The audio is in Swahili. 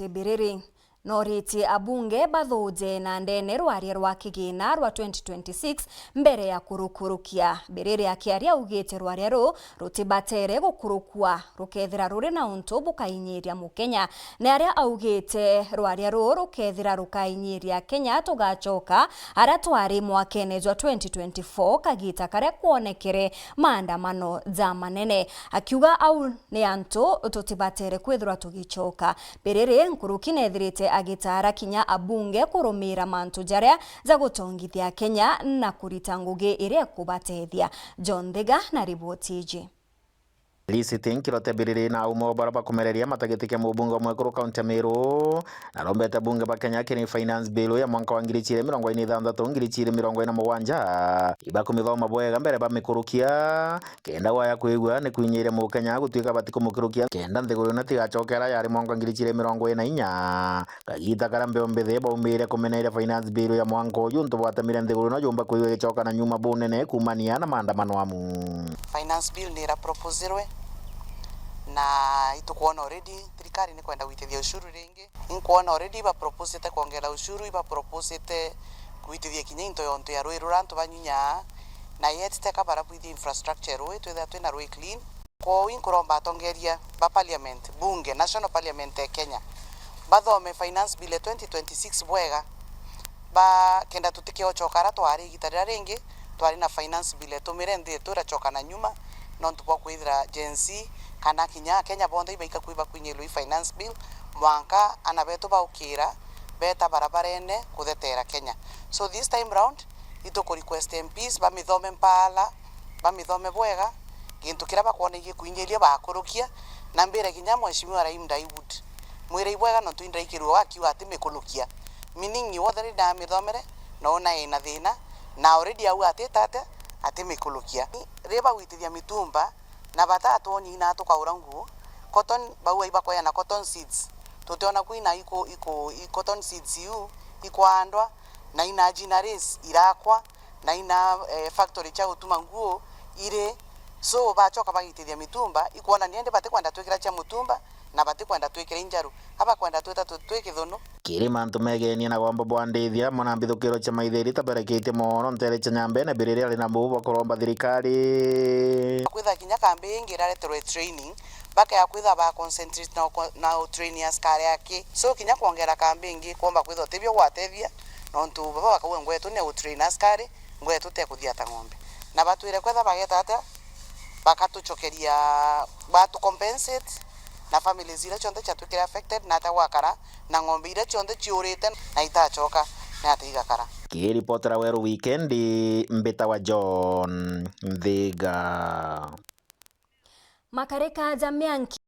Biriri noriti abunge bathuje na ndene rwaria rwa kigina rwa 2026 mbere ya kurukurukia. Biriri akiaria ugite rwaria rutibatere gukurukua rukethira ruri na untu bukainyiria mukenya na aria augite rwaria rukethira rukainyiria Kenya tugachoka aria twari mwakene jwa 2024 kagita karia kuonekere maandamano za manene akiuga au ni antu tutibatere kwithirwa tugichoka. Biriri nkuruki nethirite agitara kinya abunge kurumira mantu jaria za gutongithia Kenya na kurita ngugi iria kubatethia. John Thega na riboti iji. Felicity Nkirote Biriri na umo baraba kumereria matagitike mubunge wa Meru County Meru na rombete bunge ba Kenya kini finance bill ya mwaka wa 2026 iba kumithoma bwega mbere ba mikurukia kenda waya kwigwa ni kwinyire mu Kenya gutwika batiko mukirukia kenda nthiguru na tigachokera yari mwaka wa 2024 kagita karambe ombethe baumire kumeneire finance bill ya mwaka uyu ntubwatamire nthiguru na jumba kwigwa gichoka na nyuma bunene kumania na maandamano amu. Finance bill ni ra proposirwe na itukuona already thirikari ni kwenda gwitithia ushuru ringi inkuona already ba proposite kuongera ushuru iba proposite gwitithia kinya into yonto ya rwiru rantu banyunya na yet teka bara bwithi infrastructure rwi twitha twina rwi clean ko inkuromba atongeria ba parliament bunge national parliament ya Kenya bathome finance bill 2026 bwega ba kenda tutike ochokara twari gitarira ringi twari na finance bill tumire nthi turachoka na nyuma nontu bwa kwithira agency kana kinya Kenya bonde ibaika kuiba kwinyelwa finance bill mwanka anabeto baukira beta barabarene kuthetera Kenya. So this time round ito request MPs bamithome mpala bamithome bwega gintu kira bakwona igi kwinyelia bakurukia na mbere kinya mheshimiwa Raimda Iwood mwire ibwega no twindra ikirwo akiwa ati mikulukia meaning you other da mithomere no na ina thina na already au atete ati mikulukia reba gwitithia mitumba na batatu ni na tukaura nguo cotton baua ibakoya na cotton seeds tutiona kuina iko cotton seeds yu ikwaandwa na ina ginaries irakwa na ina factory cha gutuma nguo ire so bachoka bagitithia mitumba ikuona niende bate kwenda twikira cha mutumba na bate kwenda twikira injaru aba kwenda tweta twikithono kiri mantu megenia na gwamba bwandithia mona mbithukiro cha maitheri taberekete mono ntere cha nyambe na Biriri ali na mubu bakoromba thirikari kwitha kinya kambi ingi rareterwe training baka ya kwitha ba concentrate na training askari yake so kinya kuongera kambi ingi komba kwitha tebyo gwatethia nontu baba bakauwe ngwetu ne utrain askari ngwetu te kuthia ta ngombe na batwire kwetha bageta ata bakatuchokeria batu compensate na families ira chonde chatwikira affected na tawakara na ngombe ira chonde chiurite na itachoka na atigakara. Kiripotera weru weekend mbita wa John Thega makareka ja mwananchi